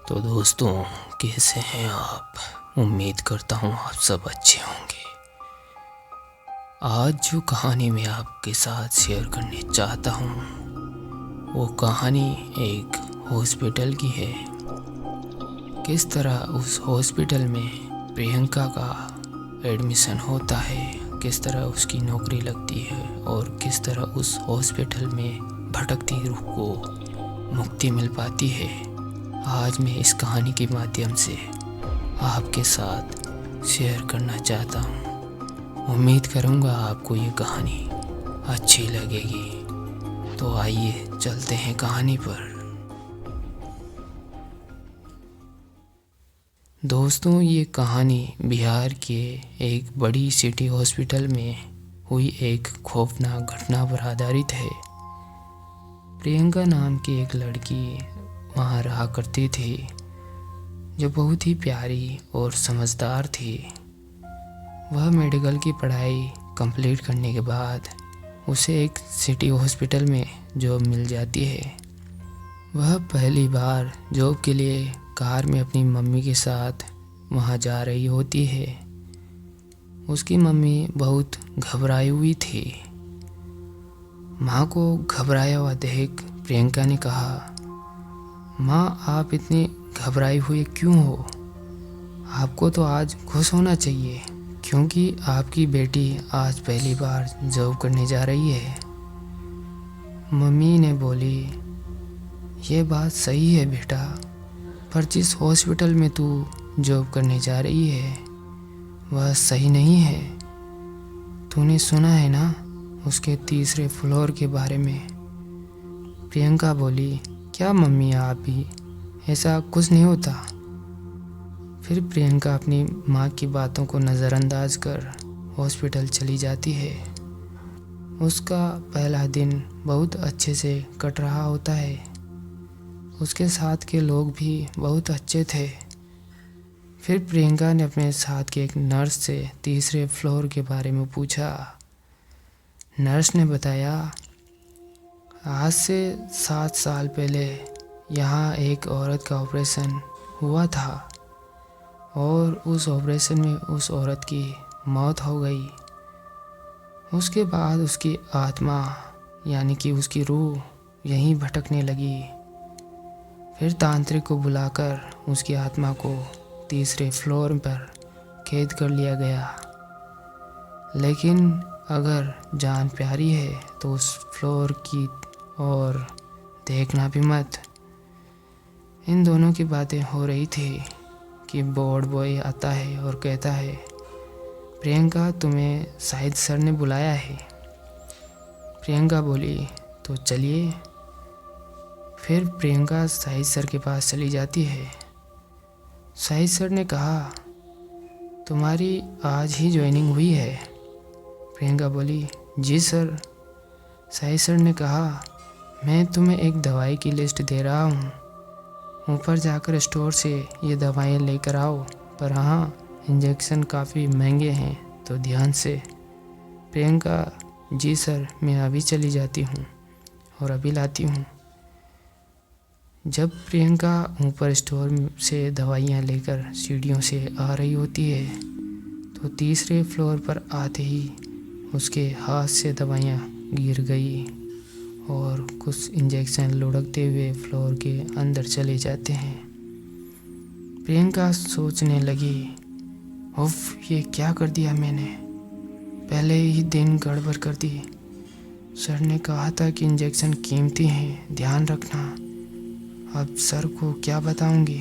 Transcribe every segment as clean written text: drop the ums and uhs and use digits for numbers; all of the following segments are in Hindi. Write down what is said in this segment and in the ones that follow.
तो दोस्तों, कैसे हैं आप? उम्मीद करता हूँ आप सब अच्छे होंगे। आज जो कहानी मैं आपके साथ शेयर करने चाहता हूँ वो कहानी एक हॉस्पिटल की है। किस तरह उस हॉस्पिटल में प्रियंका का एडमिशन होता है, किस तरह उसकी नौकरी लगती है और किस तरह उस हॉस्पिटल में भटकती रूह को मुक्ति मिल पाती है। आज मैं इस कहानी के माध्यम से आपके साथ शेयर करना चाहता हूँ। उम्मीद करूँगा आपको ये कहानी अच्छी लगेगी। तो आइए चलते हैं कहानी पर। दोस्तों, ये कहानी बिहार के एक बड़ी सिटी हॉस्पिटल में हुई एक खौफनाक घटना पर आधारित है। प्रियंका नाम की एक लड़की वहाँ रहा करती थी जो बहुत ही प्यारी और समझदार थी। वह मेडिकल की पढ़ाई कंप्लीट करने के बाद उसे एक सिटी हॉस्पिटल में जॉब मिल जाती है। वह पहली बार जॉब के लिए कार में अपनी मम्मी के साथ वहाँ जा रही होती है। उसकी मम्मी बहुत घबराई हुई थी। माँ को घबराया हुआ देख प्रियंका ने कहा, माँ, आप इतनी घबराई हुई क्यों हो? आपको तो आज खुश होना चाहिए क्योंकि आपकी बेटी आज पहली बार जॉब करने जा रही है। मम्मी ने बोली, ये बात सही है बेटा, पर जिस हॉस्पिटल में तू जॉब करने जा रही है वह सही नहीं है। तूने सुना है ना उसके तीसरे फ्लोर के बारे में? प्रियंका बोली, क्या मम्मी, आप भी, ऐसा कुछ नहीं होता। फिर प्रियंका अपनी माँ की बातों को नज़रअंदाज कर हॉस्पिटल चली जाती है। उसका पहला दिन बहुत अच्छे से कट रहा होता है। उसके साथ के लोग भी बहुत अच्छे थे। फिर प्रियंका ने अपने साथ के एक नर्स से तीसरे फ्लोर के बारे में पूछा। नर्स ने बताया, आज से 7 साल पहले यहाँ एक औरत का ऑपरेशन हुआ था और उस ऑपरेशन में उस औरत की मौत हो गई। उसके बाद उसकी आत्मा यानी कि उसकी रूह यहीं भटकने लगी। फिर तांत्रिक को बुलाकर उसकी आत्मा को तीसरे फ्लोर पर कैद कर लिया गया। लेकिन अगर जान प्यारी है तो उस फ्लोर की और देखना भी मत। इन दोनों की बातें हो रही थी कि बोर्ड बॉय आता है और कहता है, प्रियंका, तुम्हें शायद सर ने बुलाया है। प्रियंका बोली, तो चलिए। फिर प्रियंका शाहिद सर के पास चली जाती है। शाहिद सर ने कहा, तुम्हारी आज ही ज्वाइनिंग हुई है। प्रियंका बोली, जी सर। शाहिद सर ने कहा, मैं तुम्हें एक दवाई की लिस्ट दे रहा हूँ, ऊपर जाकर स्टोर से ये दवाइयाँ लेकर आओ, पर हाँ, इंजेक्शन काफ़ी महंगे हैं तो ध्यान से। प्रियंका, जी सर, मैं अभी चली जाती हूँ और अभी लाती हूँ। जब प्रियंका ऊपर स्टोर से दवाइयाँ लेकर सीढ़ियों से आ रही होती है तो तीसरे फ्लोर पर आते ही उसके हाथ से दवाइयाँ गिर गई और कुछ इंजेक्शन लुढ़कते हुए फ्लोर के अंदर चले जाते हैं। प्रियंका सोचने लगी, उफ, ये क्या कर दिया मैंने, पहले ही दिन गड़बड़ कर दी। सर ने कहा था कि इंजेक्शन कीमती हैं, ध्यान रखना। अब सर को क्या बताऊंगी?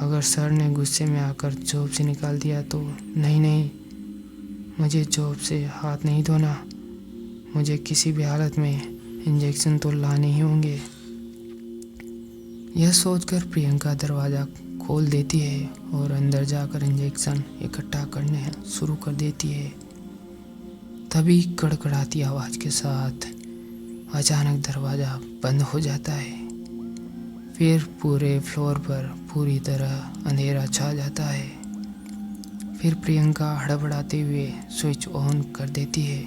अगर सर ने गुस्से में आकर जॉब से निकाल दिया तो? नहीं, मुझे जॉब से हाथ नहीं धोना। मुझे किसी भी हालत में इंजेक्शन तो लाने ही होंगे। यह सोचकर प्रियंका दरवाज़ा खोल देती है और अंदर जाकर इंजेक्शन इकट्ठा करने शुरू कर देती है। तभी कड़कड़ाती आवाज़ के साथ अचानक दरवाज़ा बंद हो जाता है। फिर पूरे फ्लोर पर पूरी तरह अंधेरा छा जाता है। फिर प्रियंका हड़बड़ाते हुए स्विच ऑन कर देती है।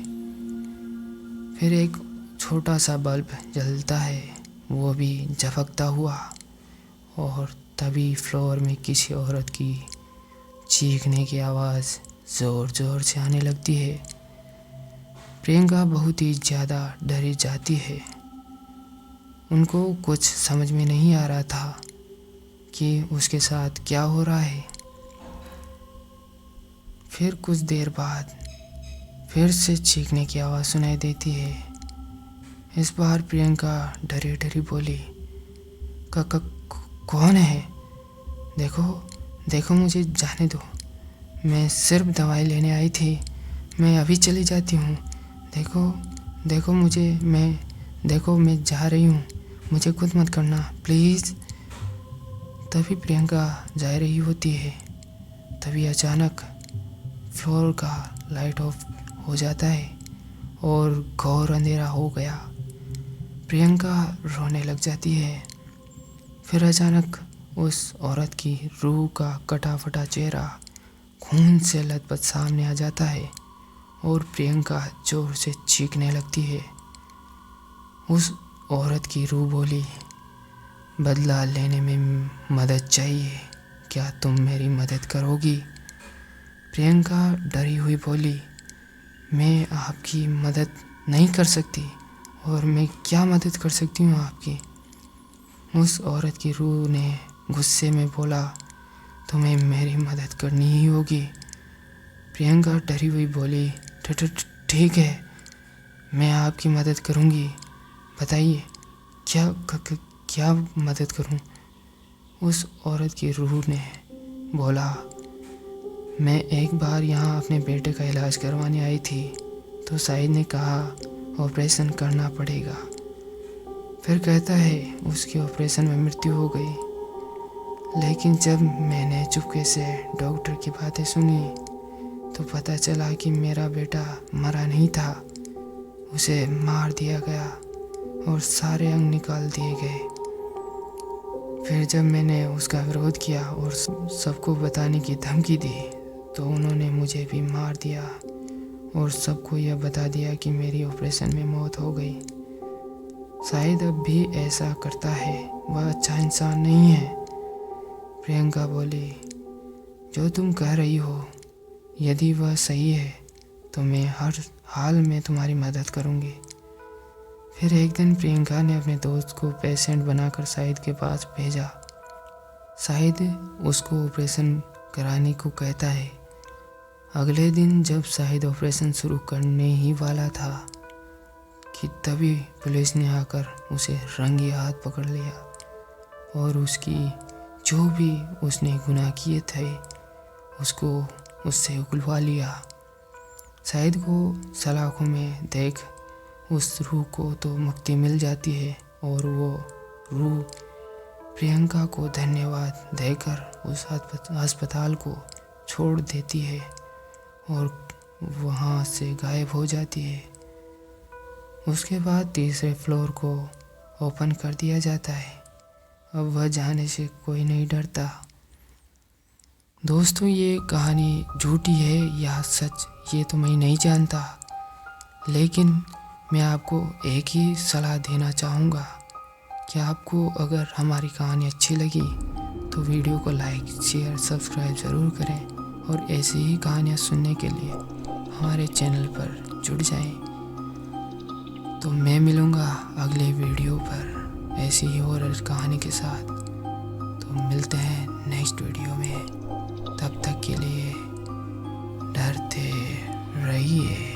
फिर एक छोटा सा बल्ब जलता है, वो भी झपकता हुआ, और तभी फ्लोर में किसी औरत की चीखने की आवाज़ ज़ोर ज़ोर से आने लगती है। प्रियंका बहुत ही ज़्यादा डरी जाती है। उनको कुछ समझ में नहीं आ रहा था कि उसके साथ क्या हो रहा है। फिर कुछ देर बाद फिर से चीखने की आवाज़ सुनाई देती है। इस बार प्रियंका डरी डरी बोली, कौन है? देखो देखो, मुझे जाने दो। मैं सिर्फ दवाई लेने आई थी। मैं अभी चली जाती हूँ। देखो देखो मुझे, मैं जा रही हूँ। मुझे कुछ मत करना प्लीज़। तभी प्रियंका जा रही होती है, तभी अचानक फ्लोर का लाइट ऑफ हो जाता है और घोर अंधेरा हो गया। प्रियंका रोने लग जाती है। फिर अचानक उस औरत की रूह का कटा फटा चेहरा खून से लथपथ सामने आ जाता है और प्रियंका जोर से चीखने लगती है। उस औरत की रूह बोली, बदला लेने में मदद चाहिए, क्या तुम मेरी मदद करोगी? प्रियंका डरी हुई बोली, मैं आपकी मदद नहीं कर सकती। और मैं क्या मदद कर सकती हूँ आपकी? उस औरत की रूह ने गुस्से में बोला, तुम्हें मेरी मदद करनी ही होगी। प्रियंका डरी हुई बोली, ठीक है, मैं आपकी मदद करूँगी। बताइए क्या मदद करूँ? उस औरत की रूह ने बोला, मैं एक बार यहाँ अपने बेटे का इलाज करवाने आई थी, तो साहिद ने कहा ऑपरेशन करना पड़ेगा। फिर कहता है उसकी ऑपरेशन में मृत्यु हो गई। लेकिन जब मैंने चुपके से डॉक्टर की बातें सुनी तो पता चला कि मेरा बेटा मरा नहीं था, उसे मार दिया गया और सारे अंग निकाल दिए गए। फिर जब मैंने उसका विरोध किया और सबको बताने की धमकी दी तो उन्होंने मुझे भी मार दिया और सबको यह बता दिया कि मेरी ऑपरेशन में मौत हो गई। शायद अब भी ऐसा करता है, वह अच्छा इंसान नहीं है। प्रियंका बोली, जो तुम कह रही हो यदि वह सही है तो मैं हर हाल में तुम्हारी मदद करूंगी। फिर एक दिन प्रियंका ने अपने दोस्त को पेशेंट बनाकर शाहिद के पास भेजा। शाहिद उसको ऑपरेशन कराने को कहता है। अगले दिन जब शाहिद ऑपरेशन शुरू करने ही वाला था कि तभी पुलिस ने आकर उसे रंगे हाथ पकड़ लिया और उसकी जो भी उसने गुनाह किए थे उसको उससे उगलवा लिया। शाहिद को सलाखों में देख उस रूह को तो मुक्ति मिल जाती है और वो रूह प्रियंका को धन्यवाद देकर उस अस्पताल को छोड़ देती है और वहाँ से गायब हो जाती है। उसके बाद तीसरे फ्लोर को ओपन कर दिया जाता है। अब वह जाने से कोई नहीं डरता। दोस्तों, ये कहानी झूठी है या सच ये तो मैं नहीं जानता, लेकिन मैं आपको एक ही सलाह देना चाहूँगा कि आपको अगर हमारी कहानी अच्छी लगी तो वीडियो को लाइक शेयर सब्सक्राइब ज़रूर करें और ऐसी ही कहानियाँ सुनने के लिए हमारे चैनल पर जुड़ जाएं। तो मैं मिलूँगा अगले वीडियो पर ऐसी ही हॉरर कहानी के साथ। तो मिलते हैं नेक्स्ट वीडियो में, तब तक के लिए डरते रहिए।